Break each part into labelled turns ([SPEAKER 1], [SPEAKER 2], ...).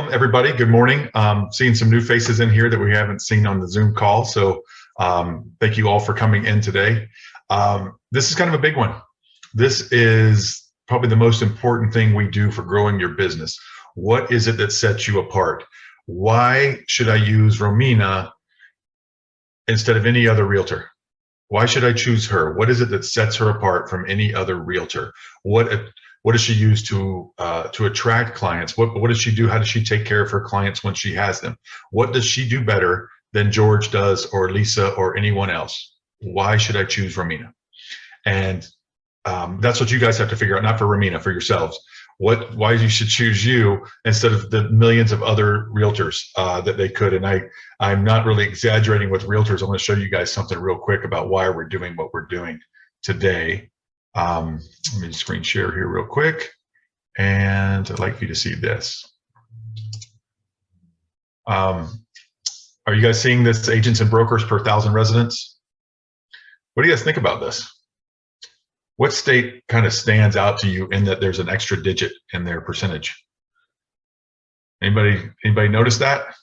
[SPEAKER 1] Welcome, everybody. Good morning. Seeing some new faces in here that we haven't seen on the Zoom call. So thank you all for coming in today. This is kind of a big one. This is probably the most important thing we do for growing your business. What is it that sets you apart? Why should I use Romina instead of any other realtor? Why should I choose her? What is it that sets her apart from any other realtor? What does she use to attract clients? What does she do? How does she take care of her clients when she has them? What does she do better than George does, or Lisa, or anyone else? Why should I choose Romina? And that's what you guys have to figure out, not for Romina, for yourselves. Why you should choose you instead of the millions of other realtors that they could. And I'm not really exaggerating with realtors. I'm going to show you guys something real quick about why we're doing what we're doing today. Let me screen share here real quick. And I'd like for you to see this. Are you guys seeing this agents and brokers per 1,000 residents? What do you guys think about this? What state kind of stands out to you in that there's an extra digit in their percentage? Anybody notice that?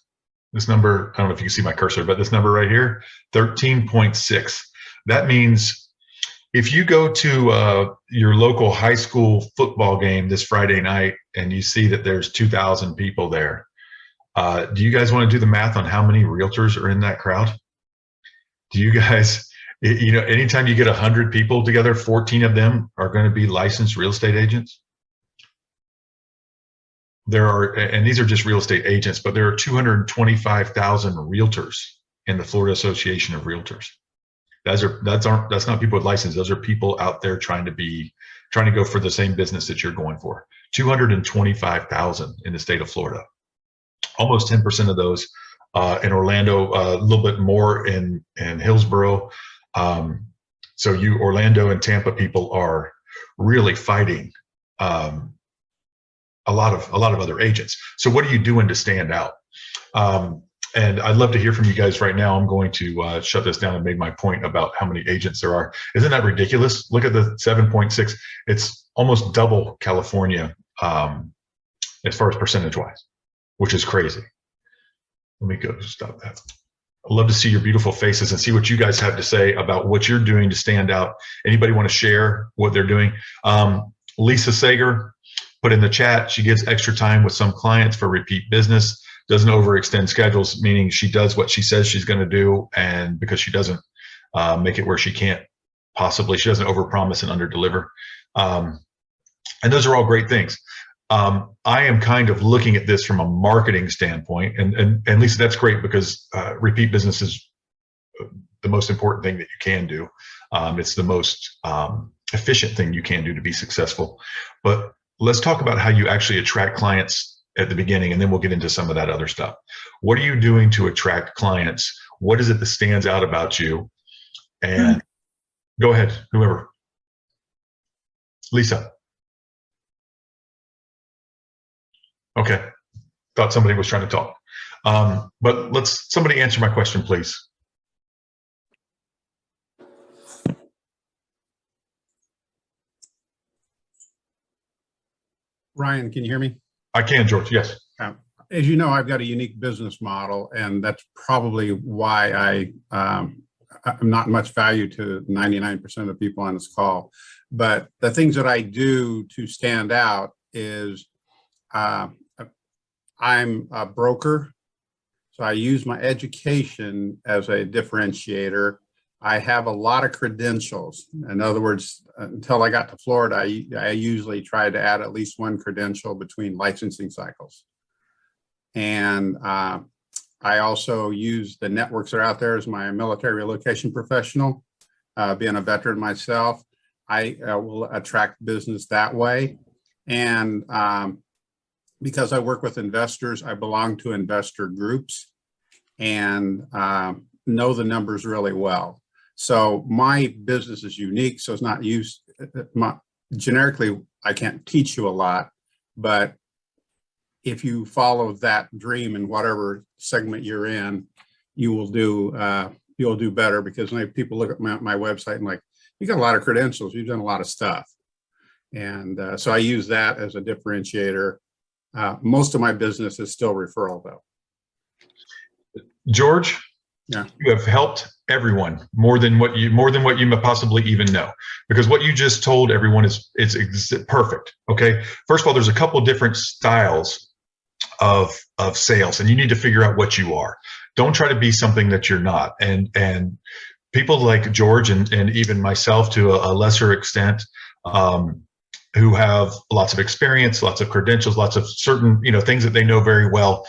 [SPEAKER 1] This number, I don't know if you can see my cursor, but this number right here, 13.6. That means if you go to your local high school football game this Friday night and you see that there's 2,000 people there, do you guys want to do the math on how many realtors are in that crowd? Do you guys, anytime you get 100 people together, 14 of them are going to be licensed real estate agents? There are, and these are just real estate agents, but there are 225,000 realtors in the Florida Association of Realtors. That's not people with license. Those are people out there trying to go for the same business that you're going for. 225,000 in the state of Florida. Almost 10% of those in Orlando, a little bit more in Hillsborough. So you Orlando and Tampa people are really fighting a lot of other agents. So what are you doing to stand out? And I'd love to hear from you guys right now. I'm going to shut this down and make my point about how many agents there are. Isn't that ridiculous? Look at the 7.6. It's almost double California as far as percentage-wise, which is crazy. Let me go stop that. I'd love to see your beautiful faces and see what you guys have to say about what you're doing to stand out. Anybody want to share what they're doing? Lisa Sager put in the chat, she gives extra time with some clients for repeat business, doesn't overextend schedules, meaning she does what she says she's going to do, and because she doesn't make it where she can't possibly, she doesn't overpromise and underdeliver. And those are all great things. I am kind of looking at this from a marketing standpoint, and Lisa, that's great because repeat business is the most important thing that you can do. It's the most efficient thing you can do to be successful. But let's talk about how you actually attract clients at the beginning, and then we'll get into some of that other stuff. What are you doing to attract clients? What is it that stands out about you? And go ahead, whoever. Lisa. Okay, thought somebody was trying to talk. But somebody answer my question, please.
[SPEAKER 2] Ryan, can you hear me?
[SPEAKER 1] I can, George, yes.
[SPEAKER 2] As you know, I've got a unique business model, and that's probably why I'm not much value to 99% of the people on this call. But the things that I do to stand out is I'm a broker, so I use my education as a differentiator. I have a lot of credentials. In other words, until I got to Florida, I usually tried to add at least one credential between licensing cycles. And I also use the networks that are out there as my military relocation professional. Being a veteran myself, I will attract business that way. And because I work with investors, I belong to investor groups and know the numbers really well. So my business is unique, so it's not used, generically, I can't teach you a lot, but if you follow that dream in whatever segment you're in, you will do better, because when people look at my website and like, you got a lot of credentials, you've done a lot of stuff. And so I use that as a differentiator. Most of my business is still referral though.
[SPEAKER 1] George,
[SPEAKER 2] Yeah.
[SPEAKER 1] you have helped everyone more than what you possibly even know, because what you just told everyone is perfect. Okay. First of all, there's a couple of different styles of sales, and you need to figure out what you are. Don't try to be something that you're not. And people like George and even myself to a lesser extent, who have lots of experience, lots of credentials, lots of certain, things that they know very well.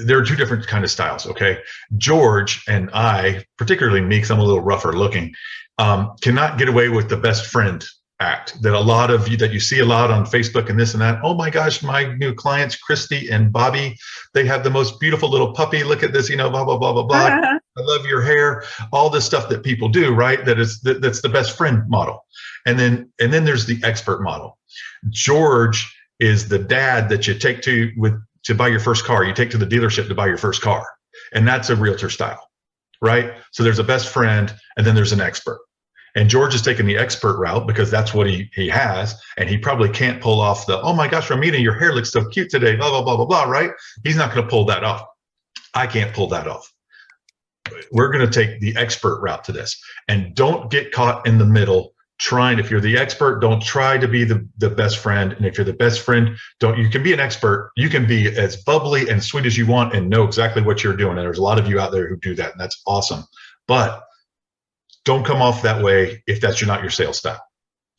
[SPEAKER 1] There are two different kind of styles. Okay. George and I, particularly me, because I'm a little rougher looking, cannot get away with the best friend act that a lot of you that you see a lot on Facebook and this and that. Oh my gosh, my new clients, Christy and Bobby, they have the most beautiful little puppy. Look at this, blah, blah, blah, blah, blah. I love your hair, all this stuff that people do, right? That's the best friend model. And then there's the expert model. George is the dad that you take to buy your first car. You take to the dealership to buy your first car. And that's a realtor style, right? So there's a best friend and then there's an expert. And George is taking the expert route because that's what he has. And he probably can't pull off the, oh my gosh, Romina, your hair looks so cute today, blah, blah, blah, blah, blah, right? He's not going to pull that off. I can't pull that off. We're going to take the expert route to this. And don't get caught in the middle trying. If you're the expert, don't try to be the best friend. And if you're the best friend, you can be an expert. You can be as bubbly and sweet as you want and know exactly what you're doing. And there's a lot of you out there who do that. And that's awesome. But don't come off that way if that's not your sales style.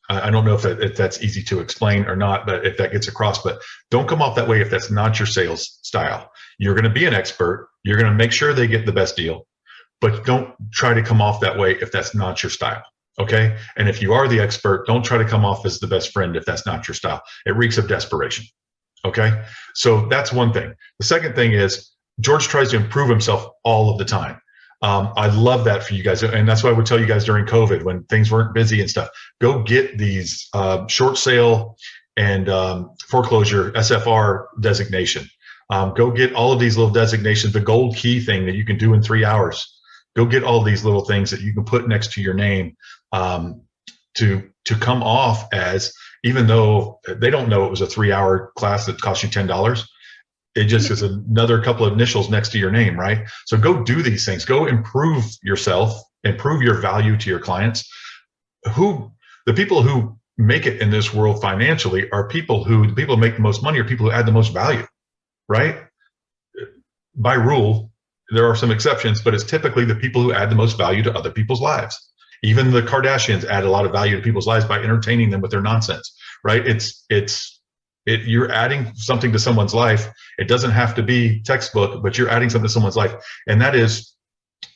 [SPEAKER 1] I don't know if that's easy to explain or not, but if that gets across, but don't come off that way if that's not your sales style. You're going to be an expert. You're going to make sure they get the best deal, but don't try to come off that way if that's not your style. Okay. And if you are the expert, don't try to come off as the best friend if that's not your style. It reeks of desperation. Okay. So that's one thing. The second thing is George tries to improve himself all of the time. I love that for you guys. And that's why I would tell you guys during COVID, when things weren't busy and stuff, go get these short sale and foreclosure SFR designation. Go get all of these little designations, the gold key thing that you can do in 3 hours. Go get all these little things that you can put next to your name to come off as, even though they don't know it was a 3-hour class that cost you $10. It just is another couple of initials next to your name, right? So go do these things. Go improve yourself, improve your value to your clients. The people who make it in this world financially are the people who make the most money are people who add the most value, right? By rule, there are some exceptions, but it's typically the people who add the most value to other people's lives. Even the Kardashians add a lot of value to people's lives by entertaining them with their nonsense, right? You're adding something to someone's life. It doesn't have to be textbook, but you're adding something to someone's life. And that is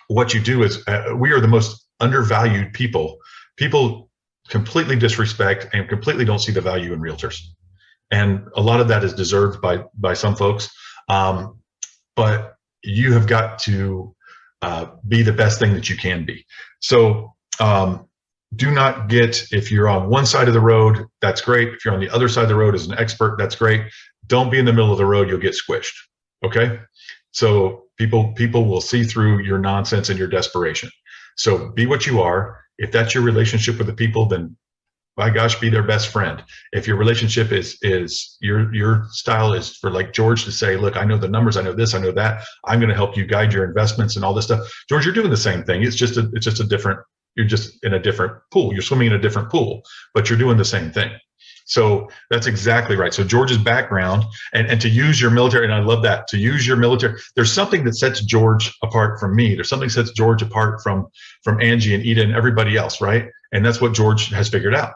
[SPEAKER 1] what you do. Is we are the most undervalued people. People completely disrespect and completely don't see the value in realtors. And a lot of that is deserved by some folks. But you have got to be the best thing that you can be. So do not if you're on one side of the road, that's great. If you're on the other side of the road as an expert, that's great. Don't be in the middle of the road, you'll get squished. Okay. So people will see through your nonsense and your desperation. So be what you are. If that's your relationship with the people, then by gosh, be their best friend. If your relationship is your style is for like George to say, look, I know the numbers, I know this, I know that, I'm going to help you guide your investments and all this stuff. George, you're doing the same thing. It's just a different, you're just in a different pool. You're swimming in a different pool, but you're doing the same thing. So that's exactly right. So George's background and to use your military, and I love that, to use your military, there's something that sets George apart from me. There's something that sets George apart from Angie and Ida and everybody else, right? And that's what George has figured out.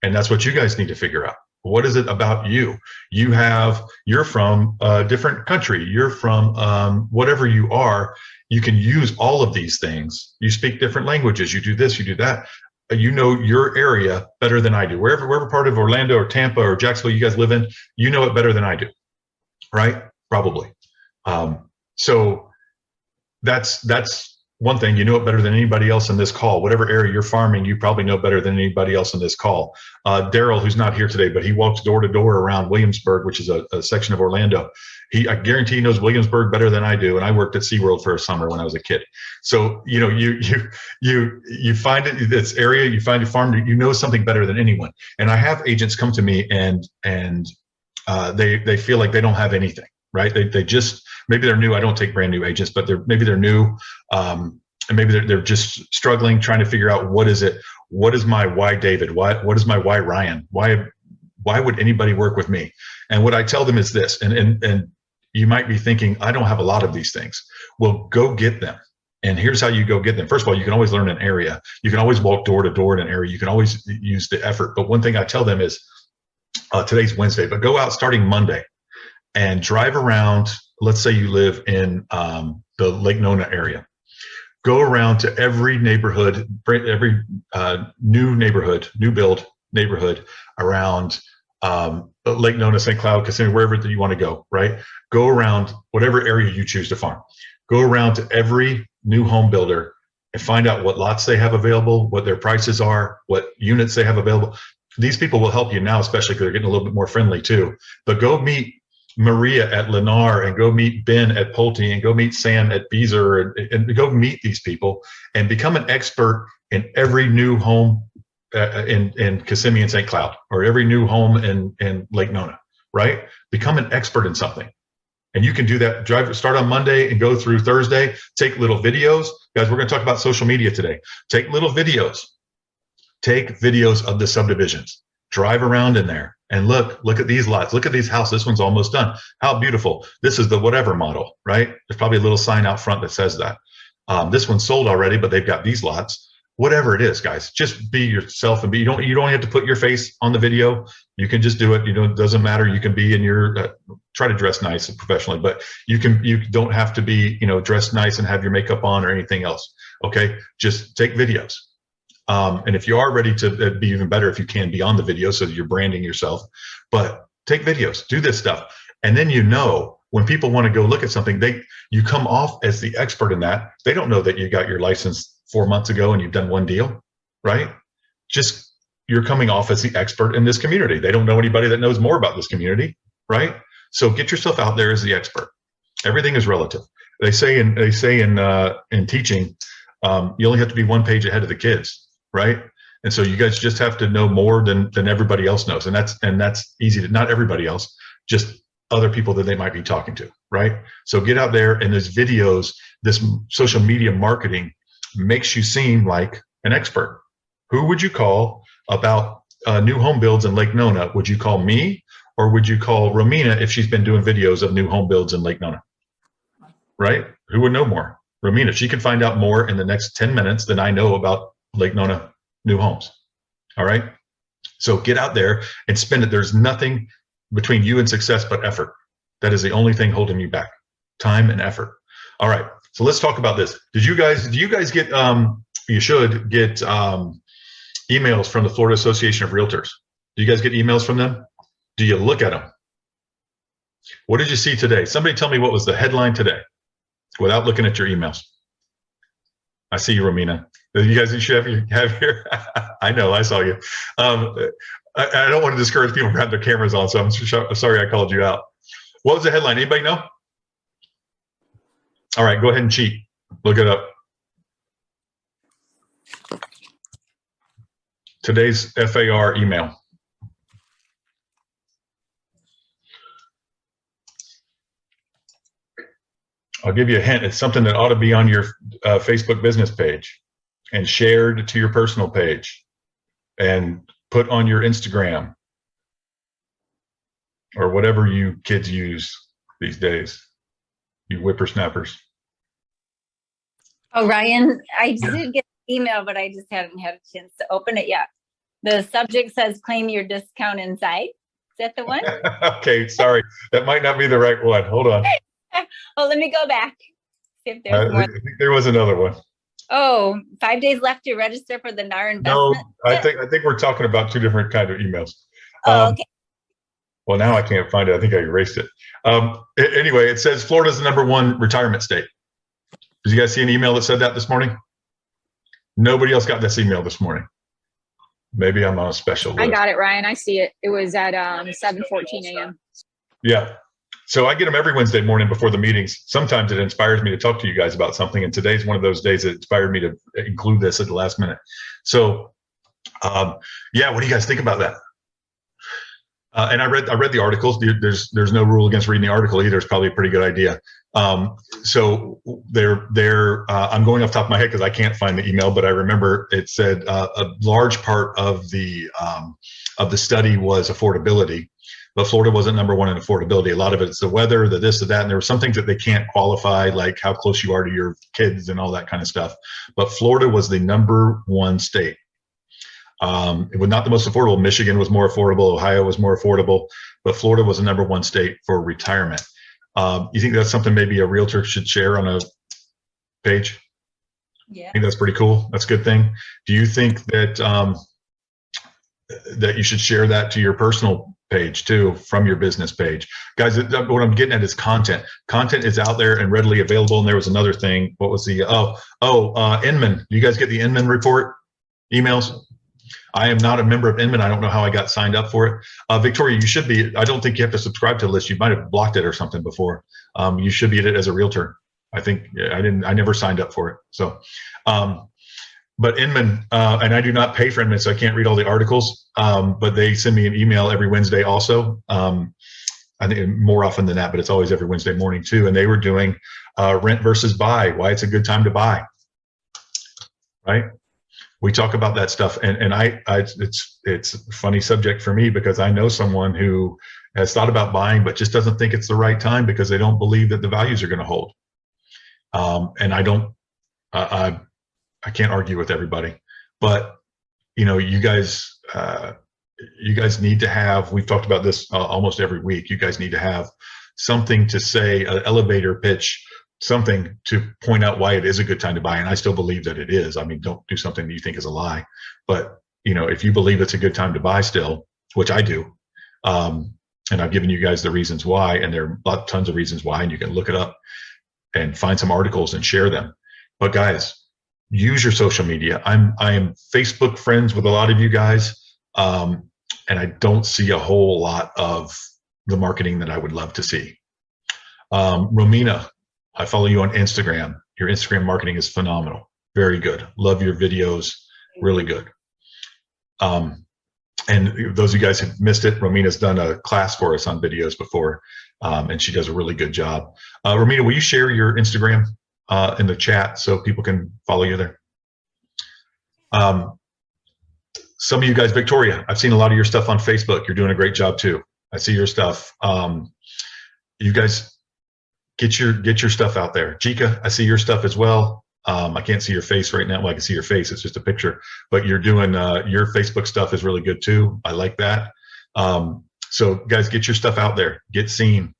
[SPEAKER 1] And that's what you guys need to figure out. What is it about you? You're from a different country. You're from whatever you are. You can use all of these things. You speak different languages. You do this, you do that. You know your area better than I do. Wherever part of Orlando or Tampa or Jacksonville you guys live in, you know it better than I do, right? Probably. So that's one thing. You know it better than anybody else in this call. Whatever area you're farming, you probably know better than anybody else in this call. Daryl, who's not here today, but he walks door to door around Williamsburg, which is a section of Orlando. I guarantee he knows Williamsburg better than I do. And I worked at SeaWorld for a summer when I was a kid. So, you know, you find it, this area, you find a farm, you know something better than anyone. And I have agents come to me and they feel like they don't have anything, right? They just, maybe they're new. I don't take brand new agents, but maybe they're new. And maybe they're just struggling, trying to figure out what is it? What is my why David? What is my why Ryan? Why would anybody work with me? And what I tell them is this, and you might be thinking, I don't have a lot of these things. Well, go get them. And here's how you go get them. First of all, you can always learn an area. You can always walk door to door in an area. You can always use the effort. But one thing I tell them is, today's Wednesday, but go out starting Monday and drive around. Let's say you live in the Lake Nona area. Go around to every neighborhood, every new build neighborhood around Lake Nona, St. Cloud, Kissimmee, wherever that you want to go, right? Go around whatever area you choose to farm. Go around to every new home builder and find out what lots they have available, what their prices are, what units they have available. These people will help you now, especially because they're getting a little bit more friendly too. But go meet Maria at Lennar, and go meet Ben at Pulte, and go meet Sam at Beezer, and go meet these people and become an expert in every new home in Kissimmee and St. Cloud, or every new home in Lake Nona, right? Become an expert in something. And you can do that. Start on Monday and go through Thursday. Take little videos. Guys, we're going to talk about social media today. Take little videos. Take videos of the subdivisions. Drive around in there and look at these lots. Look at these houses. This one's almost done. How beautiful. This is the whatever model, right? There's probably a little sign out front that says that. This one's sold already, but they've got these lots. Whatever it is, guys, just be yourself, and you don't have to put your face on the video. You can just do it. It doesn't matter. You can be in your try to dress nice and professionally, but you don't have to be dressed nice and have your makeup on or anything else. Okay, just take videos. And if you are ready to be even better, if you can be on the video so that you're branding yourself, but take videos, do this stuff. And then when people want to go look at something, you come off as the expert in that. They don't know that you got your license 4 months ago and you've done one deal, right? Just you're coming off as the expert in this community. They don't know anybody that knows more about this community, right? So get yourself out there as the expert. Everything is relative. They say in teaching, you only have to be one page ahead of the kids, right? And so you guys just have to know more than everybody else knows, and that's easy to, not everybody else, just other people that they might be talking to, right? So get out there, and there's videos. This social media marketing makes you seem like an expert. Who would you call about new home builds in Lake Nona? Would you call me, or would you call Romina if she's been doing videos of new home builds in Lake Nona? Right? Who would know more? Romina. She could find out more in the next 10 minutes than I know about Lake Nona new homes. All right? So get out there and spend it. There's nothing between you and success but effort. That is the only thing holding you back. Time and effort. All right. So let's talk about this. Do you guys get, you should get emails from the Florida Association of Realtors. Do you guys get emails from them? Do you look at them? What did you see today? Somebody tell me what was the headline today without looking at your emails. I see you, Romina. You guys should have here. I know, I saw you. I don't want to discourage people from having their cameras on, so I'm sorry I called you out. What was the headline? Anybody know? All right, go ahead and cheat. Look it up. Today's FAR email. I'll give you a hint. It's something that ought to be on your Facebook business page and shared to your personal page and put on your Instagram or whatever you kids use these days, you whippersnappers.
[SPEAKER 3] Oh, Ryan, I did get an email, but I just haven't had a chance to open it yet. The subject says claim your discount inside. Is that the one?
[SPEAKER 1] Okay, sorry. That might not be the right one. Hold on.
[SPEAKER 3] Oh, let me go back. See if there's more.
[SPEAKER 1] I think there was another one.
[SPEAKER 3] Oh, 5 days left to register for the NAR investment.
[SPEAKER 1] No, I think we're talking about two different kind of emails.
[SPEAKER 3] Oh, okay.
[SPEAKER 1] Well, now I can't find it. I think I erased it. Anyway, it says Florida's the #1 retirement state. Did you guys see an email that said that this morning? Nobody else got this email this morning. Maybe I'm on a special list.
[SPEAKER 4] I got it, Ryan. I see it. It was at 7:14 a.m.
[SPEAKER 1] Yeah. So I get them every Wednesday morning before the meetings. Sometimes it inspires me to talk to you guys about something. And today's one of those days that inspired me to include this at the last minute. So, yeah, what do you guys think about that? And I read the articles. There's no rule against reading the article either. It's probably a pretty good idea. So I'm going off the top of my head because I can't find the email, but I remember it said a large part of the study was affordability, but Florida wasn't number one in affordability. A lot of it's the weather, the this, the that, and there were some things that they can't qualify, like how close you are to your kids and all that kind of stuff. But Florida was the number one state. It was not the most affordable. Michigan was more affordable. Ohio was more affordable, but Florida was the number one state for retirement. You think that's something maybe a realtor should share on a page?
[SPEAKER 3] Yeah.
[SPEAKER 1] I think that's pretty cool. That's a good thing. Do you think that that you should share that to your personal page too, from your business page? Guys, what I'm getting at is content. Content is out there and readily available. And there was another thing. What was the, Inman. Do you guys get the Inman report emails? I am not a member of Inman. I don't know how I got signed up for it. Victoria, you should be. I don't think you have to subscribe to a list. You might have blocked it or something before. You should be in it as a realtor. I think I never signed up for it. So, but Inman, and I do not pay for Inman, so I can't read all the articles. But they send me an email every Wednesday also. I think more often than that, but it's always every Wednesday morning too. And they were doing rent versus buy, why it's a good time to buy, right? We talk about that stuff, and it's a funny subject for me because I know someone who has thought about buying but just doesn't think it's the right time because they don't believe that the values are going to hold. And I can't argue with everybody, but you guys need to have. We've talked about this almost every week. You guys need to have something to say, an elevator pitch, something to point out why it is a good time to buy. And I still believe that it is. I mean, don't do something that you think is a lie, but if you believe it's a good time to buy still, which I do, and I've given you guys the reasons why, and there are tons of reasons why, and you can look it up and find some articles and share them. But guys, use your social media. I am Facebook friends with a lot of you guys, and I don't see a whole lot of the marketing that I would love to see. Romina, I follow you on Instagram. Your Instagram marketing is phenomenal. Very good. Love your videos. Really good. And those of you guys who missed it, Romina's done a class for us on videos before, and she does a really good job. Romina, will you share your Instagram in the chat so people can follow you there? Some of you guys, Victoria, I've seen a lot of your stuff on Facebook. You're doing a great job too. I see your stuff. You guys, get your stuff out there. Jika, I see your stuff as well. I can't see your face right now. Well, I can see your face. It's just a picture. But you're doing your Facebook stuff is really good too. I like that. So guys, get your stuff out there. Get seen.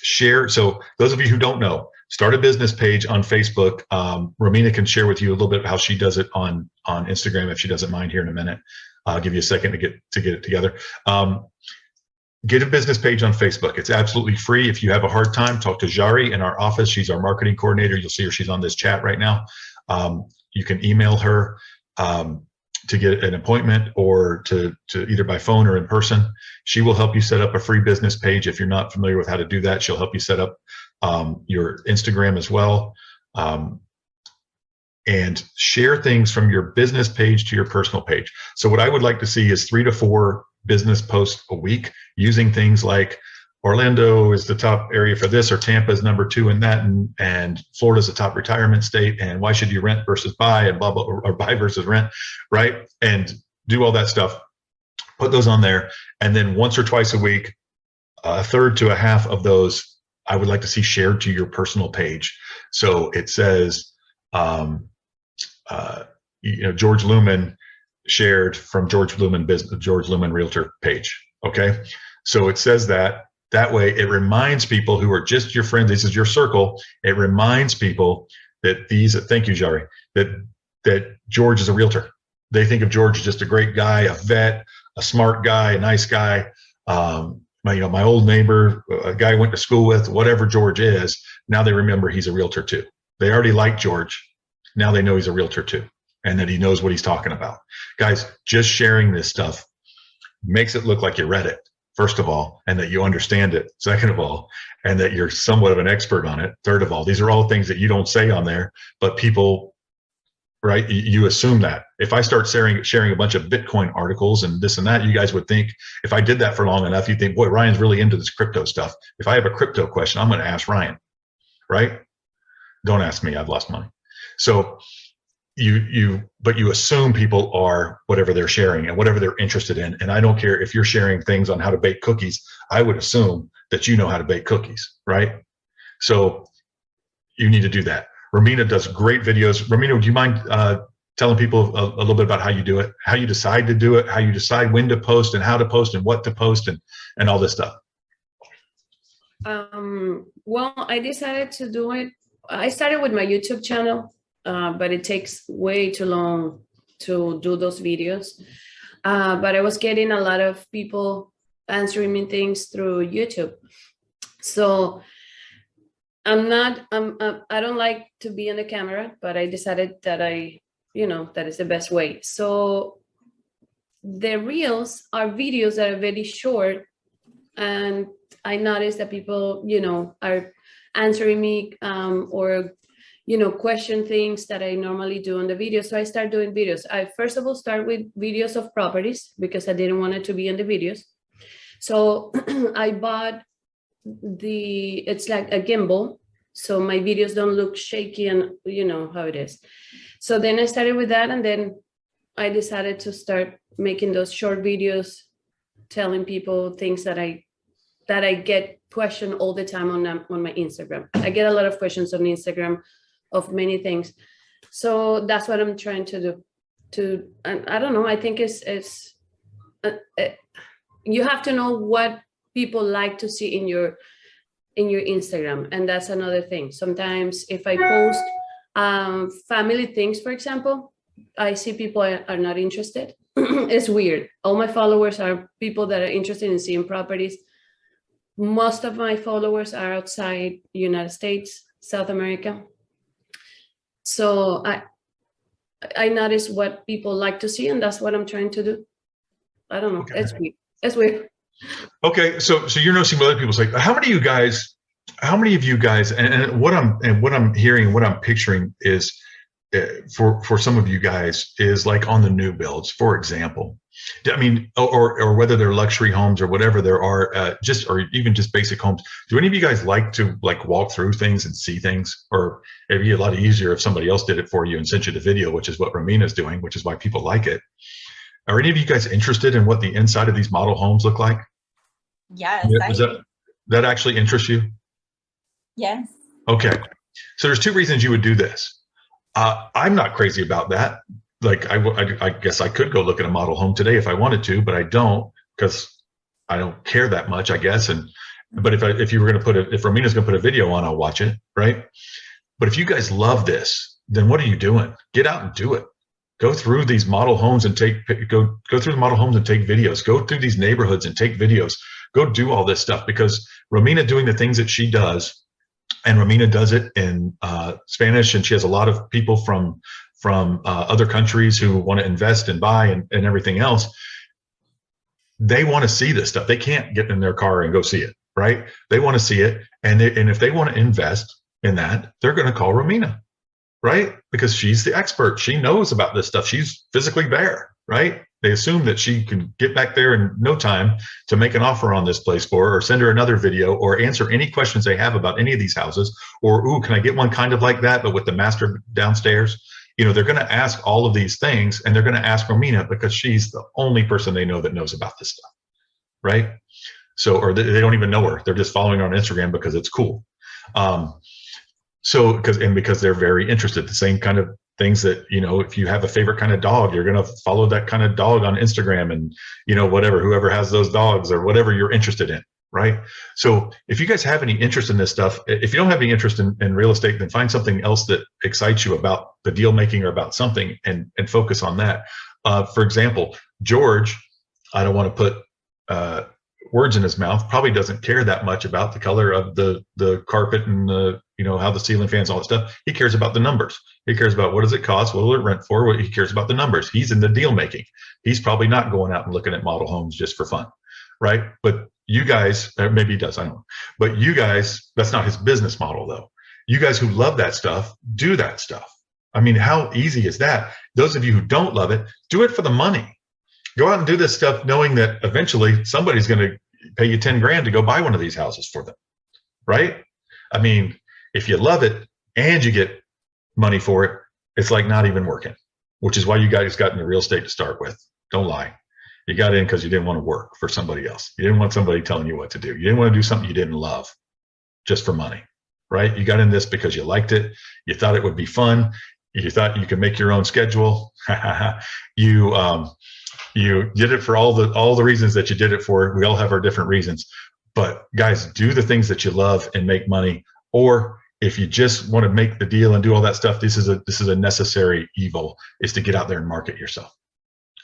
[SPEAKER 1] Share. So those of you who don't know, start a business page on Facebook. Romina can share with you a little bit how she does it on Instagram if she doesn't mind here in a minute. I'll give you a second to get it together. Get a business page on Facebook. It's absolutely free. If you have a hard time, talk to Jari in our office. She's our marketing coordinator. You'll see her. She's on this chat right now. You can email her to get an appointment or to either by phone or in person. She will help you set up a free business page. If you're not familiar with how to do that, she'll help you set up your Instagram as well. And share things from your business page to your personal page. So what I would like to see is 3 to 4 business posts a week using things like Orlando is the top area for this, or Tampa is number 2 in that, and Florida is the top retirement state, and why should you rent versus buy, and blah, blah, or buy versus rent, right? And do all that stuff, put those on there, and then once or twice a week, a third to a half of those I would like to see shared to your personal page. So it says, George Lumen shared from George Lumen Realtor page. Okay, so it says that way it reminds people who are just your friends. This is your circle. It reminds people that thank you, Jari, that George is a realtor. They think of George as just a great guy, a vet, a smart guy, a nice guy. My old neighbor, a guy I went to school with, whatever George is. Now they remember he's a realtor too. They already like George. Now they know he's a realtor too, and that he knows what he's talking about. Guys, just sharing this stuff makes it look like you read it, first of all, and that you understand it, second of all, and that you're somewhat of an expert on it, third of all. These are all things that you don't say on there, but people right? You assume that. If I start sharing a bunch of Bitcoin articles and this and that, you guys would think, if I did that for long enough, you'd think, boy, Ryan's really into this crypto stuff. If I have a crypto question, I'm going to ask Ryan, right? Don't ask me, I've lost money. So but you assume people are whatever they're sharing and whatever they're interested in. And I don't care if you're sharing things on how to bake cookies, I would assume that you know how to bake cookies, right? So you need to do that. Romina does great videos. Romina, do you mind telling people a little bit about how you do it, how you decide to do it, how you decide when to post and how to post and what to post and all this stuff?
[SPEAKER 5] Well, I decided to do it. I started with my YouTube channel, but it takes way too long to do those videos. But I was getting a lot of people answering me things through YouTube. So I don't like to be on the camera, but I decided that that is the best way. So the reels are videos that are very short. And I noticed that people, are answering me or question things that I normally do on the video. So I start doing videos. I first of all start with videos of properties because I didn't want it to be in the videos. So I bought it's like a gimbal. So my videos don't look shaky and you know how it is. So then I started with that. And then I decided to start making those short videos, telling people things that I get questioned all the time on my Instagram. I get a lot of questions on Instagram of many things. So that's what I'm trying to do. And I don't know, I think you have to know what people like to see in your Instagram. And that's another thing. Sometimes if I post family things, for example, I see people are not interested. It's weird. All my followers are people that are interested in seeing properties. Most of my followers are outside United States, South America. So I notice what people like to see, and that's what I'm trying to do. I don't know. Okay. It's weird.
[SPEAKER 1] Okay, so you're noticing what other people say. How many of you guys, and what I'm hearing, what I'm picturing is for some of you guys is like on the new builds, for example. I mean, or whether they're luxury homes or whatever there are, or even just basic homes. Do any of you guys like to walk through things and see things? Or it'd be a lot easier if somebody else did it for you and sent you the video, which is what Romina's doing, which is why people like it. Are any of you guys interested in what the inside of these model homes look like?
[SPEAKER 3] Yes.
[SPEAKER 1] That actually interests you?
[SPEAKER 3] Yes.
[SPEAKER 1] Okay. So there's two reasons you would do this. I'm not crazy about that. Like I guess I could go look at a model home today if I wanted to, but I don't because I don't care that much, I guess. But if Romina's going to put a video on, I'll watch it, right? But if you guys love this, then what are you doing? Get out and do it. Go through these model homes and go through the model homes and take videos. Go through these neighborhoods and take videos. Go do all this stuff because Romina doing the things that she does, and Romina does it in Spanish, and she has a lot of people from other countries who want to invest and buy and everything else. They want to see this stuff. They can't get in their car and go see it, right? They want to see it, and if they want to invest in that, they're going to call Romina, right? Because she's the expert. She knows about this stuff. She's physically there, right? They assume that she can get back there in no time to make an offer on this place for her, or send her another video, or answer any questions they have about any of these houses, or, ooh, can I get one kind of like that, but with the master downstairs? They're going to ask all of these things, and they're going to ask Romina because she's the only person they know that knows about this stuff, right? So, or they don't even know her. They're just following her on Instagram because it's cool. Because they're very interested, the same kind of things that, if you have a favorite kind of dog, you're going to follow that kind of dog on Instagram and, whoever has those dogs or whatever you're interested in. Right. So if you guys have any interest in this stuff, if you don't have any interest in real estate, then find something else that excites you about the deal making or about something and focus on that. For example, George, I don't want to put words in his mouth, probably doesn't care that much about the color of the carpet and how the ceiling fans, all that stuff. He cares about the numbers. He cares about what does it cost, what will it rent for, he cares about the numbers. He's in the deal making. He's probably not going out and looking at model homes just for fun, right? But you guys, maybe he does, I don't know. But you guys, that's not his business model though. You guys who love that stuff, do that stuff, I mean, how easy is that? Those of you who don't love it, do it for the money. Go out and do this stuff knowing that eventually somebody's going to pay you 10 grand to go buy one of these houses for them, right? I mean, if you love it and you get money for it, it's like not even working, which is why you guys got into real estate to start with. Don't lie. You got in because you didn't want to work for somebody else. You didn't want somebody telling you what to do. You didn't want to do something you didn't love just for money, right? You got in this because you liked it. You thought it would be fun. You thought you could make your own schedule. You did it for all the reasons that you did it for. We all have our different reasons, but guys, do the things that you love and make money. Or if you just want to make the deal and do all that stuff, this is a necessary evil, is to get out there and market yourself.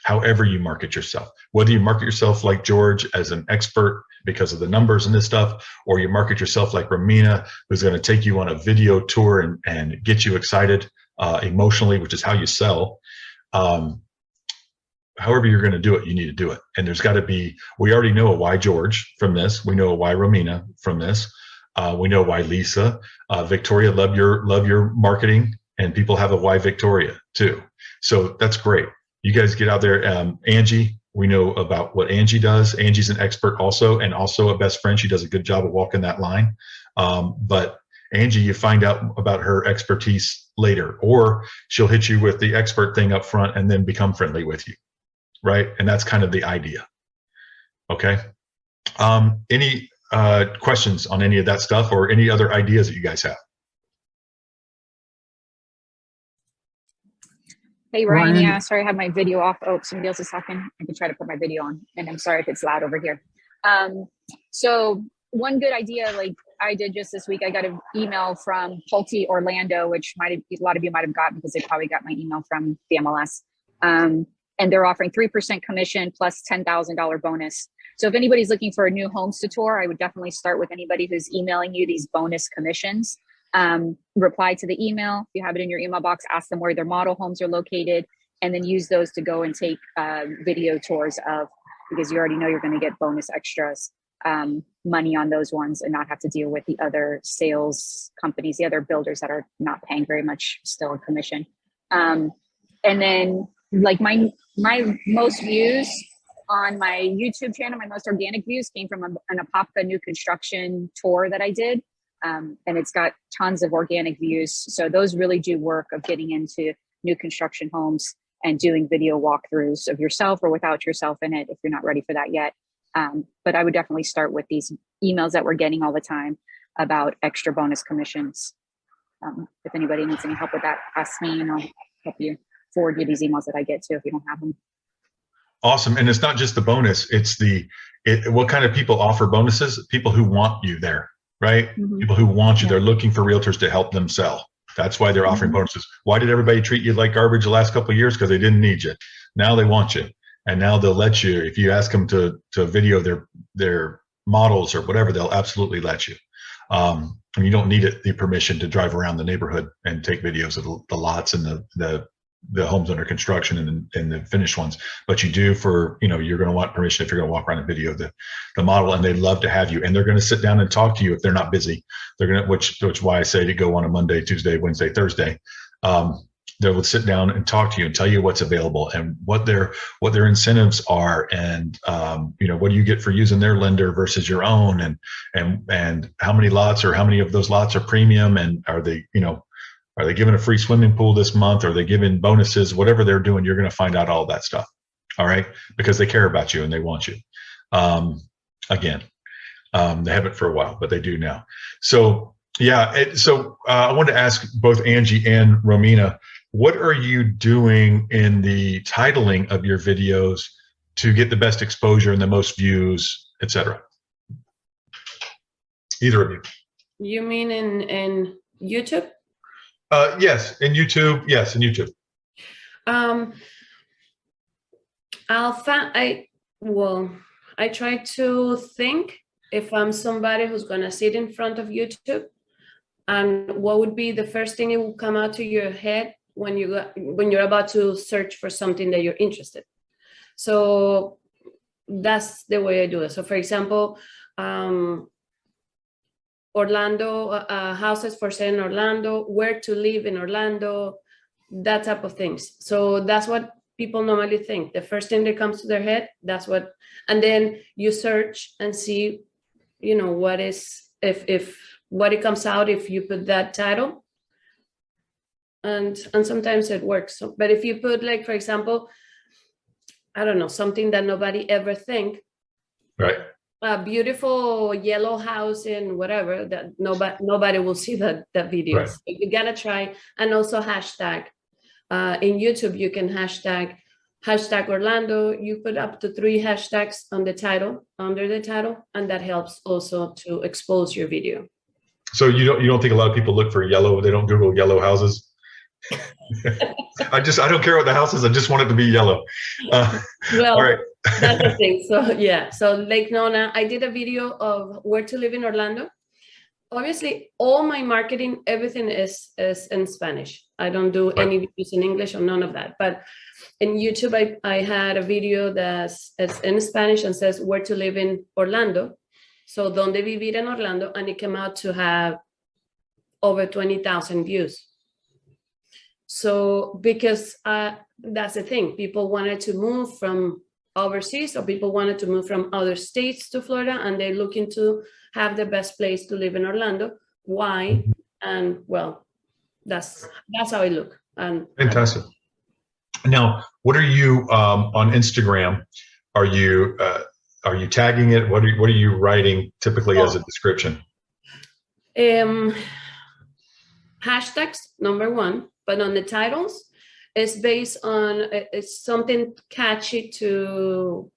[SPEAKER 1] However you market yourself, whether you market yourself like George as an expert because of the numbers and this stuff, or you market yourself like Romina, who's going to take you on a video tour and get you excited emotionally, which is how you sell. However you're going to do it, you need to do it. And there's got to be, we already know a why George from this. We know a why Romina from this. We know why Lisa. Victoria, love your marketing, and people have a why Victoria too. So that's great. You guys get out there. Angie, we know about what Angie does. Angie's an expert also, and also a best friend. She does a good job of walking that line. But Angie, you find out about her expertise later, or she'll hit you with the expert thing up front and then become friendly with you, right? And that's kind of the idea. Okay. Any questions on any of that stuff, or any other ideas that you guys have?
[SPEAKER 4] Hey, Ryan.
[SPEAKER 2] Ryan.
[SPEAKER 4] Yeah, sorry, I have my video off. Oh, somebody else is talking. I can try to put my video on, and I'm sorry if it's loud over here. So one good idea, like I did just this week, I got an email from Pulte Orlando, which a lot of you might have gotten because they probably got my email from the MLS. And they're offering 3% commission plus $10,000 bonus. So if anybody's looking for a new homes to tour, I would definitely start with anybody who's emailing you these bonus commissions. Reply to the email. If you have it in your email box, ask them where their model homes are located, and then use those to go and take video tours of, because you already know you're going to get bonus extras, money on those ones, and not have to deal with the other sales companies, the other builders that are not paying very much still in commission. And then like my most views on my YouTube channel, my most organic views came from an Apopka new construction tour that I did. And it's got tons of organic views. So those really do work of getting into new construction homes and doing video walkthroughs of yourself or without yourself in it if you're not ready for that yet. But I would definitely start with these emails that we're getting all the time about extra bonus commissions. If anybody needs any help with that, ask me and I'll help you forward you these emails that I get to if you don't have them.
[SPEAKER 1] Awesome. And it's not just the bonus, it's what kind of people offer bonuses? People who want you there, right?
[SPEAKER 4] Mm-hmm.
[SPEAKER 1] People who want you. Yeah. They're looking for realtors to help them sell. That's why they're offering bonuses. Why did everybody treat you like garbage the last couple of years? Because they didn't need you. Now they want you. And now they'll let you, if you ask them to video their models or whatever, they'll absolutely let you. And you don't need the permission to drive around the neighborhood and take videos of the lots and the homes under construction and the finished ones, but you do for, you're going to want permission if you're going to walk around and video the model, and they'd love to have you, and they're going to sit down and talk to you if they're not busy. They're going to, which why I say to go on a Monday, Tuesday, Wednesday, Thursday. They will sit down and talk to you and tell you what's available and what their incentives are, and what do you get for using their lender versus your own, and how many lots or how many of those lots are premium, and are they giving a free swimming pool this month? Are they giving bonuses? Whatever they're doing, you're going to find out all that stuff. All right. Because they care about you and they want you. They haven't for a while, but they do now. So yeah. I wanted to ask both Angie and Romina, what are you doing in the titling of your videos to get the best exposure and the most views, et cetera? Either of you.
[SPEAKER 5] You mean in YouTube?
[SPEAKER 1] Yes, in YouTube. Yes, in YouTube.
[SPEAKER 5] I try to think if I'm somebody who's gonna sit in front of YouTube, and what would be the first thing that will come out to your head when you're about to search for something that you're interested. So that's the way I do it. So for example, Orlando, houses for sale in Orlando, where to live in Orlando, that type of things. So that's what people normally think. The first thing that comes to their head, that's what, and then you search and see, what is, if what it comes out if you put that title. And sometimes it works. So, but if you put, like, for example, I don't know, something that nobody ever think,
[SPEAKER 1] Right.
[SPEAKER 5] a beautiful yellow house in whatever, that nobody will see that video.
[SPEAKER 1] Right.
[SPEAKER 5] So you gotta try, and also hashtag. In YouTube, you can hashtag Orlando. You put up to 3 hashtags on the title, under the title, and that helps also to expose your video.
[SPEAKER 1] So you don't think a lot of people look for yellow? They don't Google yellow houses? I don't care what the house is. I just want it to be yellow.
[SPEAKER 5] Well,
[SPEAKER 1] all right.
[SPEAKER 5] that's the thing. So yeah, so Lake Nona, I did a video of where to live in Orlando. Obviously, all my marketing, everything is in Spanish. I don't do any videos in English or none of that. But in YouTube, I had a video that's in Spanish and says where to live in Orlando. So donde vivir en Orlando, and it came out to have over 20,000 views. So because that's the thing, people wanted to move from overseas, or people wanted to move from other states to Florida, and they're looking to have the best place to live in Orlando. Why? And well, that's how it look. And
[SPEAKER 1] fantastic. Now, what are you on Instagram? Are you tagging it? What are you writing typically as a description?
[SPEAKER 5] Hashtags, number 1, but on the titles, it's based on, it's something catchy to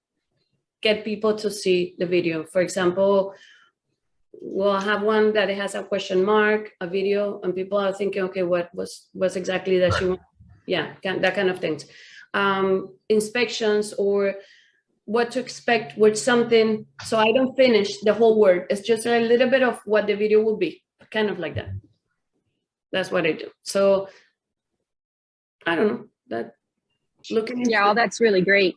[SPEAKER 5] get people to see the video. For example, we'll have one that it has a question mark, a video, and people are thinking, okay, what's exactly that you want? Yeah, that kind of things. Inspections, or what to expect with something. So I don't finish the whole word. It's just a little bit of what the video will be, kind of like that. That's what I do. So I don't know, that looking into
[SPEAKER 4] all that's really great.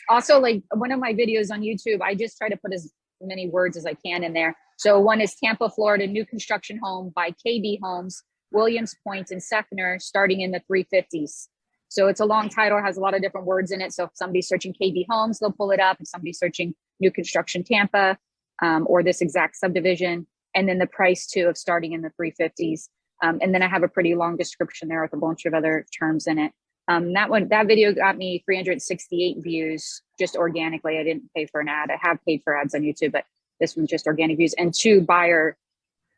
[SPEAKER 4] Also, like, one of my videos on YouTube, I just try to put as many words as I can in there. So one is Tampa, Florida, new construction home by KB Homes, Williams Point and Sefner, starting in the 350s. So it's a long title, has a lot of different words in it. So if somebody's searching KB Homes, they'll pull it up. If somebody's searching new construction Tampa, or this exact subdivision, and then the price too of starting in the 350s. And then I have a pretty long description there with a bunch of other terms in it. That video got me 368 views just organically. I didn't pay for an ad. I have paid for ads on YouTube, but this one's just organic views, and 2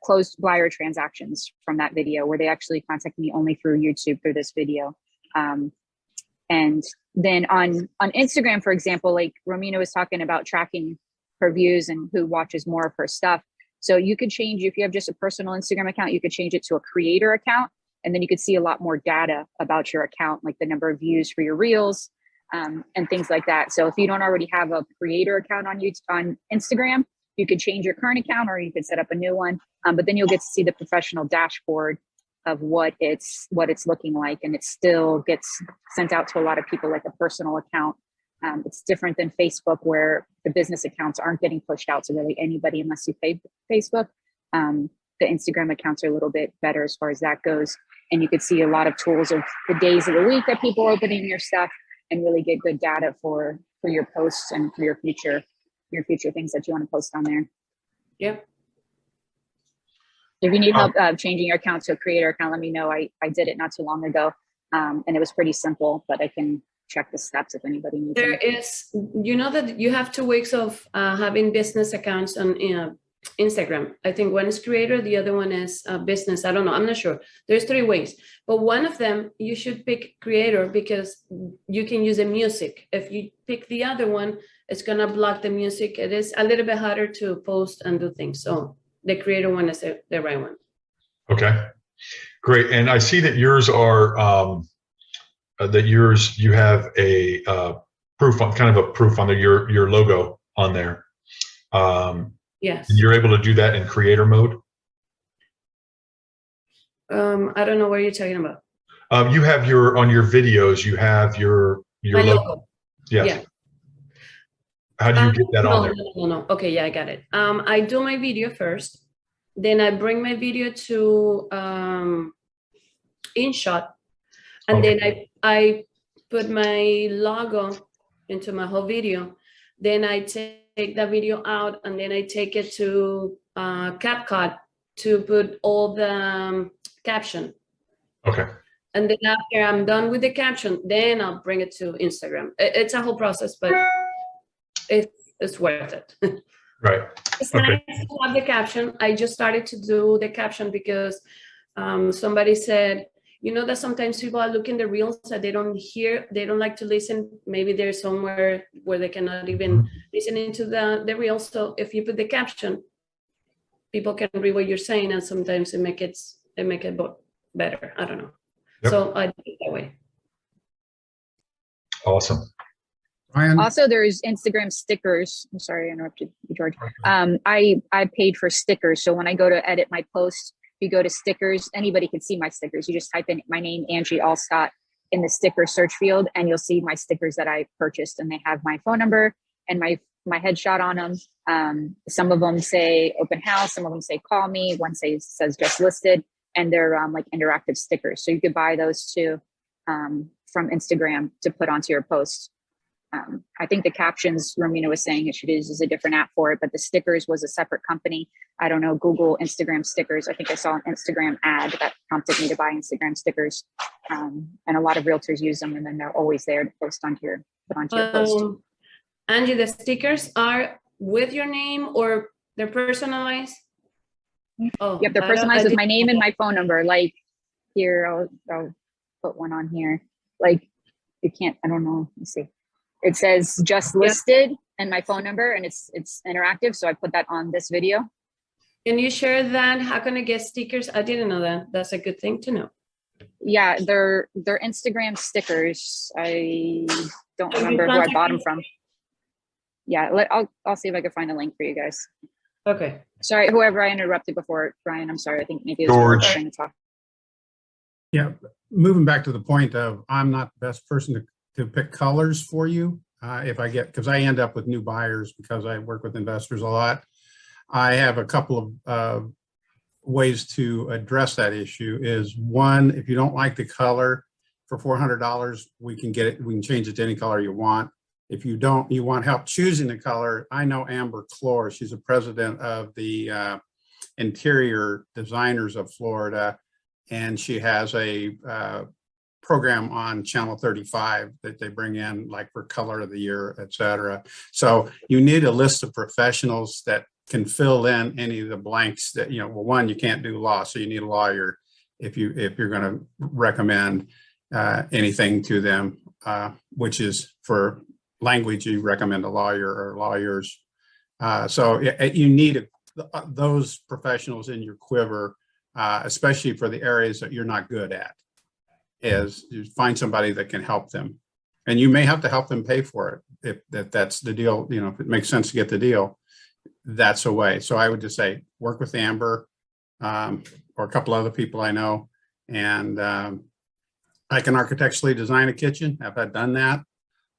[SPEAKER 4] closed buyer transactions from that video, where they actually contacted me only through YouTube through this video. And then on Instagram, for example, like Romina was talking about tracking her views and who watches more of her stuff. So you could change, if you have just a personal Instagram account, you could change it to a creator account, and then you could see a lot more data about your account, like the number of views for your reels, and things like that. So if you don't already have a creator account on Instagram, you could change your current account, or you could set up a new one. But then you'll get to see the professional dashboard of what it's looking like, and it still gets sent out to a lot of people like a personal account. It's different than Facebook, where the business accounts aren't getting pushed out to really anybody unless you pay Facebook. The Instagram accounts are a little bit better as far as that goes. And you could see a lot of tools of the days of the week that people are opening your stuff, and really get good data for your posts and for your future things that you want to post on there.
[SPEAKER 5] Yep.
[SPEAKER 4] If you need help changing your account to a creator account, let me know. I did it not too long ago, and it was pretty simple, but I can check the steps if anybody needs
[SPEAKER 5] There
[SPEAKER 4] it.
[SPEAKER 5] is, that you have 2 ways of having business accounts on Instagram. I think one is creator, the other one is business. I don't know, I'm not sure. There's 3 ways, but one of them you should pick creator, because you can use the music. If you pick the other one, it's gonna block the music. It is a little bit harder to post and do things. So the creator one is the right one.
[SPEAKER 1] Okay, great. And I see that yours are you have a proof on, kind of a proof on your logo on there.
[SPEAKER 5] Yes.
[SPEAKER 1] And you're able to do that in creator mode.
[SPEAKER 5] I don't know what you're talking about.
[SPEAKER 1] You have on your videos, you have your
[SPEAKER 5] My
[SPEAKER 1] logo. Yes.
[SPEAKER 5] Yeah.
[SPEAKER 1] How do you get that on there?
[SPEAKER 5] No. Okay, yeah, I got it. I do my video first, then I bring my video to InShot, And
[SPEAKER 1] Okay.
[SPEAKER 5] then I put my logo into my whole video. Then I take that video out, and then I take it to CapCut to put all the caption.
[SPEAKER 1] Okay.
[SPEAKER 5] And then after I'm done with the caption, then I'll bring it to Instagram. It's a whole process, but it's worth it.
[SPEAKER 1] Right.
[SPEAKER 5] It's
[SPEAKER 1] Okay.
[SPEAKER 5] nice to have the caption. I just started to do the caption because somebody said, you know, that sometimes people are looking the reels that they don't like to listen. Maybe they're somewhere where they cannot even listen into the reels. So if you put the caption, people can read what you're saying, and sometimes it make it better. I don't know.
[SPEAKER 1] Yep.
[SPEAKER 5] So I do it that way.
[SPEAKER 1] Awesome.
[SPEAKER 2] Ryan,
[SPEAKER 4] Also, there's Instagram stickers. I'm sorry, I interrupted you, George. I paid for stickers. So when I go to edit my post, you go to stickers, anybody can see my stickers. You just type in my name, Angie Allstott, in the sticker search field, and you'll see my stickers that I purchased, and they have my phone number and my headshot on them. Some of them say open house, some of them say call me, one says just listed, and they're like interactive stickers. So you could buy those too from Instagram to put onto your post. I think the captions, Romina was saying it should use a different app for it, but the stickers was a separate company. I don't know, Google Instagram stickers. I think I saw an Instagram ad that prompted me to buy Instagram stickers. And a lot of realtors use them, and then they're always there to put onto your post.
[SPEAKER 5] Angie, the stickers are with your name or they're personalized? Oh,
[SPEAKER 4] Yep, they're personalized with my name and my phone number. Like here, I'll put one on here. Like you can't, I don't know, let's see. It says just listed and my phone number, and it's interactive. So I put that on this video.
[SPEAKER 5] Can you share that? How can I get stickers? I didn't know that. That's a good thing to know.
[SPEAKER 4] Yeah, they're Instagram stickers. I don't remember who I bought them from. Yeah, I'll see if I can find a link for you guys.
[SPEAKER 5] Okay.
[SPEAKER 4] Sorry, whoever I interrupted before, Brian, I'm sorry. I think maybe it was
[SPEAKER 1] George.
[SPEAKER 4] trying to talk.
[SPEAKER 2] yeah, moving back to the point of I'm not the best person to pick colors for you. Because I end up with new buyers because I work with investors a lot. I have a couple of ways to address that issue. Is one, if you don't like the color, for $400, we can get it. We can change it to any color you want. If you don't, you want help choosing the color. I know Amber Clore. She's the president of the Interior Designers of Florida, and she has a program on Channel 35 that they bring in, like for color of the year, et cetera. So you need a list of professionals that can fill in any of the blanks that, well, one, you can't do law, so you need a lawyer if you're going to recommend anything to them, which is for language, you recommend a lawyer or lawyers. So you need those professionals in your quiver, especially for the areas that you're not good at. Is you find somebody that can help them, and you may have to help them pay for it if that's the deal. If it makes sense to get the deal, that's a way. So I would just say work with Amber or a couple other people I know, and I can architecturally design a kitchen. I've done that,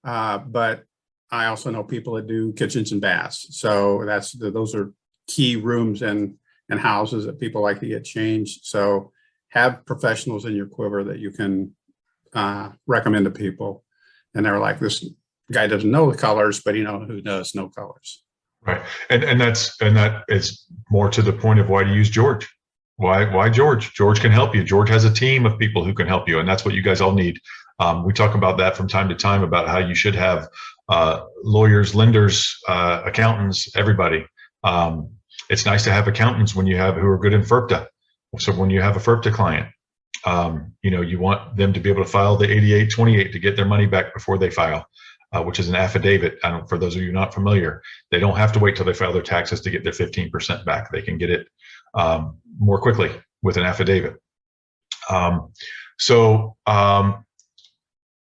[SPEAKER 2] but I also know people that do kitchens and baths. So those are key rooms and houses that people like to get changed. So have professionals in your quiver that you can recommend to people. And they're like, this guy doesn't know the colors, but who does know colors.
[SPEAKER 1] Right. And that is more to the point of why to use George. Why George? George can help you. George has a team of people who can help you. And that's what you guys all need. We talk about that from time to time about how you should have lawyers, lenders, accountants, everybody. It's nice to have accountants who are good in FERPTA. So when you have a FERPTA client, you want them to be able to file the 8828 to get their money back before they file, which is an affidavit. For those of you not familiar, they don't have to wait till they file their taxes to get their 15% back. They can get it more quickly with an affidavit.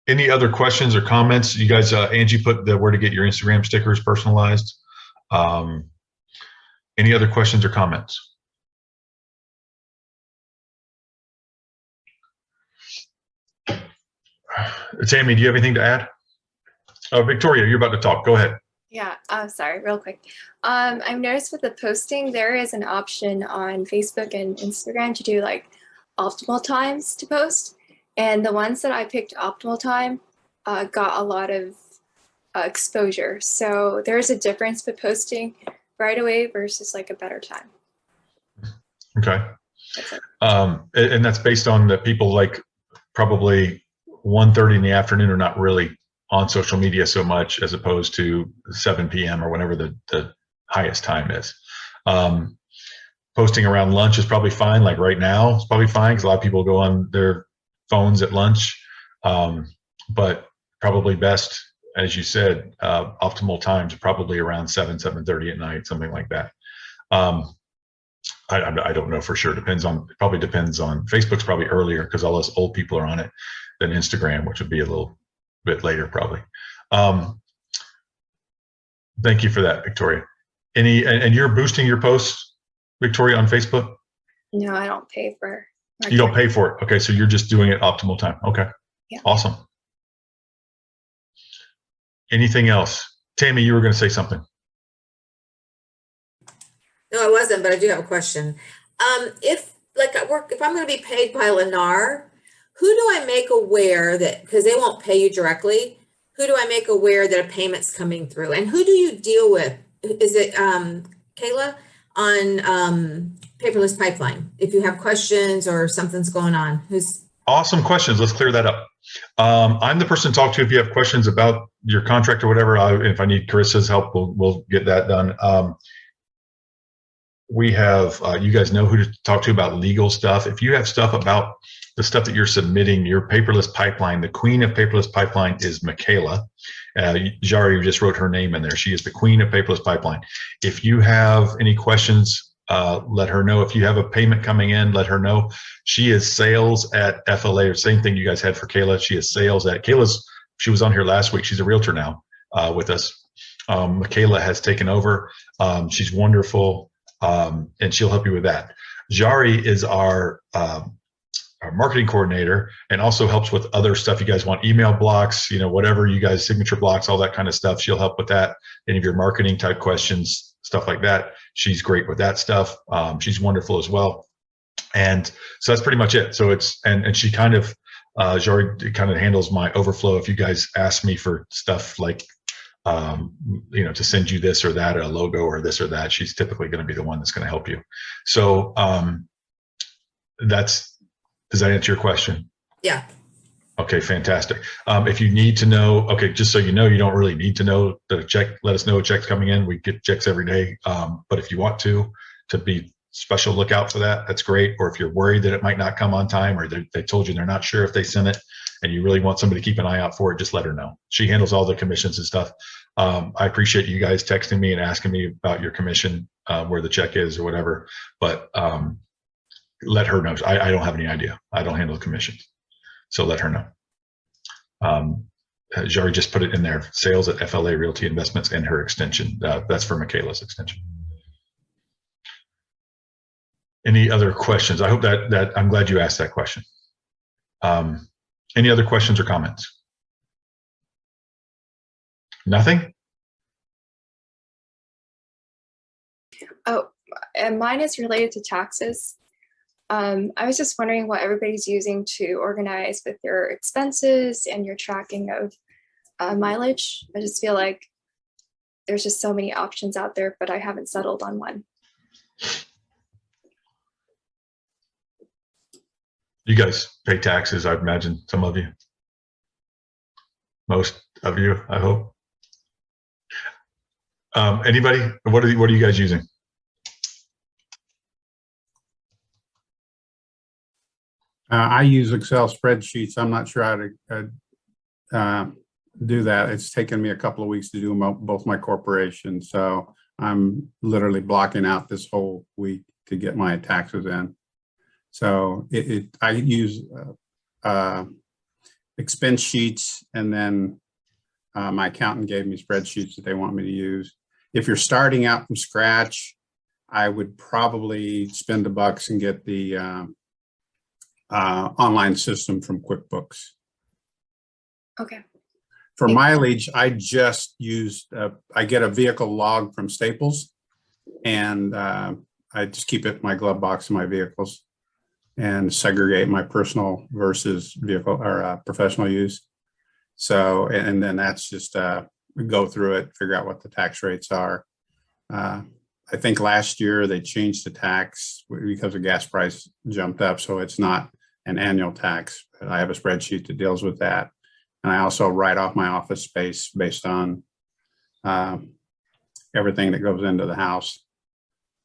[SPEAKER 1] Any other questions or comments? You guys, Angie put where to get your Instagram stickers personalized. Any other questions or comments? Tammy, do you have anything to add? Oh, Victoria, you're about to talk. Go ahead.
[SPEAKER 6] Yeah, sorry, real quick. I've noticed with the posting, there is an option on Facebook and Instagram to do like optimal times to post. And the ones that I picked optimal time got a lot of exposure. So there's a difference with posting right away versus like a better time.
[SPEAKER 1] Okay.
[SPEAKER 6] That's it.
[SPEAKER 1] And that's based on that people like probably 1:30 in the afternoon are not really on social media so much as opposed to 7 p.m. or whenever the highest time is. Posting around lunch is probably fine. Like right now, it's probably fine because a lot of people go on their phones at lunch. But probably best, as you said, optimal times are probably around 7:30 at night, something like that. I don't know for sure. Probably depends on Facebook's probably earlier because all those old people are on it than Instagram, which would be a little bit later probably. Thank you for that, Victoria. And you're boosting your posts, Victoria, on Facebook?
[SPEAKER 6] No, I don't pay for.
[SPEAKER 1] You don't pay for it. Okay, so you're just doing it optimal time. Okay,
[SPEAKER 6] Yeah.
[SPEAKER 1] Awesome. Anything else? Tammy, you were going to say something.
[SPEAKER 7] No, I wasn't, but I do have a question. If I'm going to be paid by Lennar, who do I make aware that, because they won't pay you directly, who do I make aware that a payment's coming through? And who do you deal with? Is it Kayla on Paperless Pipeline? If you have questions or something's going on, who's
[SPEAKER 1] Awesome questions. Let's clear that up. I'm the person to talk to if you have questions about your contract or whatever. If I need Carissa's help, we'll get that done. We have, you guys know who to talk to about legal stuff. If you have stuff about the stuff that you're submitting, your paperless pipeline, the queen of paperless pipeline is Michaela. Jari just wrote her name in there. She is the queen of paperless pipeline. If you have any questions, let her know. If you have a payment coming in, let her know. She is sales at FLA, or same thing you guys had for Kayla. She is sales at she was on here last week. She's a realtor now with us. Michaela has taken over. She's wonderful. And she'll help you with that. Jari is our marketing coordinator and also helps with other stuff you guys want, email blocks, whatever you guys, signature blocks, all that kind of stuff. She'll help with that. Any of your marketing type questions, stuff like that. She's great with that stuff. She's wonderful as well. And so that's pretty much it. So and she kind of, Jari kind of handles my overflow. If you guys ask me for stuff like, to send you this or that, or a logo or this or that, she's typically going to be the one that's going to help you. So does that answer your question?
[SPEAKER 7] Yeah.
[SPEAKER 1] Okay, fantastic. If you need to know, okay, just so you know, you don't really need to know that a check, let us know a check's coming in. We get checks every day. But if you want to be special lookout for that, that's great. Or if you're worried that it might not come on time, or they told you they're not sure if they sent it and you really want somebody to keep an eye out for it, just let her know. She handles all the commissions and stuff. I appreciate you guys texting me and asking me about your commission, where the check is or whatever, but let her know. I don't have any idea. I don't handle commissions. So let her know. Jari just put it in there, sales at FLA Realty Investments, and her extension. That's for Michaela's extension. Any other questions? I hope that I'm glad you asked that question. Any other questions or comments? Nothing?
[SPEAKER 6] Oh, and mine is related to taxes. I was just wondering what everybody's using to organize with your expenses and your tracking of mileage. I just feel like there's just so many options out there, but I haven't settled on one.
[SPEAKER 1] You guys pay taxes, I imagine, some of you. Most of you, I hope. Anybody? What are you guys using?
[SPEAKER 2] I use Excel spreadsheets. I'm not sure how to do that. It's taken me a couple of weeks to do both my corporations. So I'm literally blocking out this whole week to get my taxes in. So I use expense sheets, and then my accountant gave me spreadsheets that they want me to use. If you're starting out from scratch, I would probably spend $1 and get the online system from QuickBooks.
[SPEAKER 6] Okay.
[SPEAKER 2] For mileage, I just used, I get a vehicle log from Staples, and I just keep it in my glove box in my vehicles. and segregate my personal versus vehicle or professional use. So, and then that's just go through it, figure out what the tax rates are. I think last year they changed the tax because the gas price jumped up. So it's not an annual tax. I have a spreadsheet that deals with that. And I also write off my office space based on everything that goes into the house.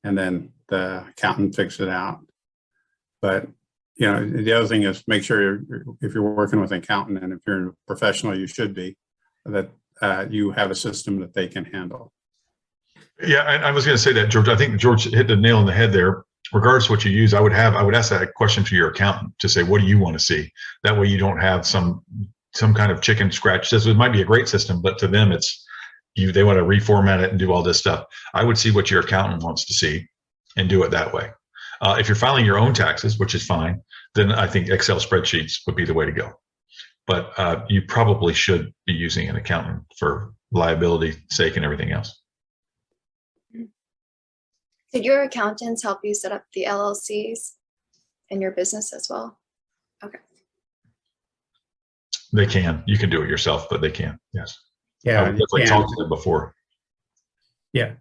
[SPEAKER 2] And then the accountant fixes it out. But, you know, the other thing is make sure if you're working with an accountant and if you're a professional, you should be, that you have a system that they can handle.
[SPEAKER 1] Yeah, I was going to say that, George. I think George hit the nail on the head there. Regardless of what you use, I would ask that question to your accountant to say, what do you want to see? That way you don't have some kind of chicken scratch. It might be a great system, but to them it's they want to reformat it and do all this stuff. I would see what your accountant wants to see and do it that way. If you're filing your own taxes, which is fine, then I think Excel spreadsheets would be the way to go. But you probably should be using an accountant for liability sake and everything else.
[SPEAKER 6] Did your accountants help you set up the LLCs in your business as well? Okay.
[SPEAKER 1] They can. You can do it yourself, but they can. Yes.
[SPEAKER 2] Yeah.
[SPEAKER 1] I would definitely talked to them before.
[SPEAKER 2] Yeah.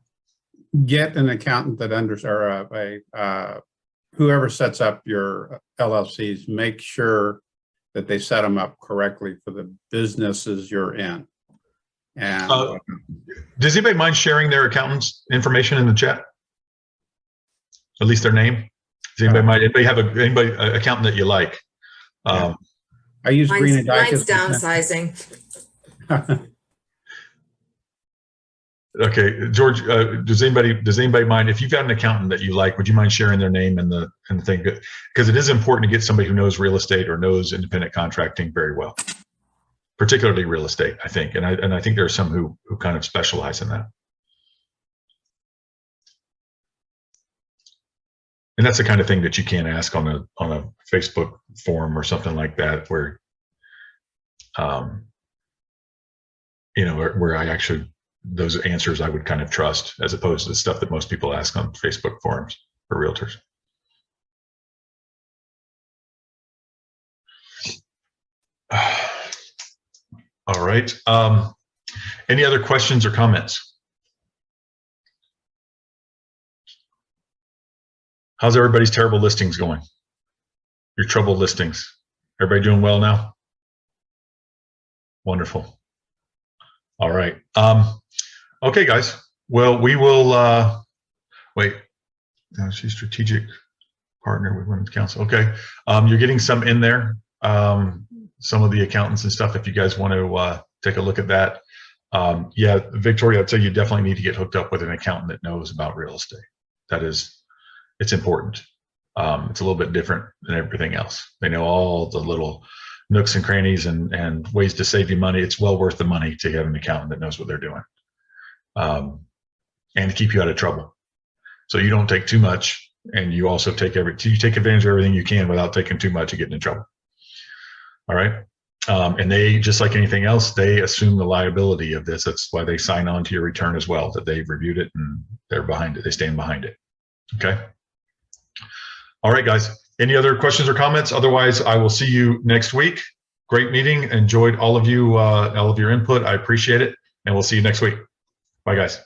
[SPEAKER 2] Get an accountant that whoever sets up your LLCs, make sure that they set them up correctly for the businesses you're in. And
[SPEAKER 1] does anybody mind sharing their accountant's information in the chat? At least their name. Does anybody have anybody accountant that you like?
[SPEAKER 2] I use Green and
[SPEAKER 7] Mine's downsizing.
[SPEAKER 1] Okay, George. Does anybody mind if you've got an accountant that you like? Would you mind sharing their name and the thing? Because it is important to get somebody who knows real estate or knows independent contracting very well, particularly real estate. I think, and I think there are some who kind of specialize in that. And that's the kind of thing that you can't ask on a Facebook forum or something like that, where, where I actually, those answers I would kind of trust, as opposed to the stuff that most people ask on Facebook forums for realtors. All right. Any other questions or comments? How's everybody's terrible listings going? Your troubled listings. Everybody doing well now? Wonderful. All right. Okay, guys. Well, we will wait. She's strategic partner with Women's Council. Okay. You're getting some in there. Some of the accountants and stuff, if you guys want to take a look at that. Yeah, Victoria, I'd say you definitely need to get hooked up with an accountant that knows about real estate. It's important. It's a little bit different than everything else. They know all the little nooks and crannies and ways to save you money. It's well worth the money to have an accountant that knows what they're doing, and to keep you out of trouble. So you don't take too much, and you also take advantage of everything you can without taking too much and getting in trouble. All right. And they, just like anything else, they assume the liability of this. That's why they sign on to your return as well, that they've reviewed it and they're behind it. They stand behind it. Okay. All right, guys. Any other questions or comments? Otherwise, I will see you next week. Great meeting. Enjoyed all of your input. I appreciate it. And we'll see you next week. Bye, guys.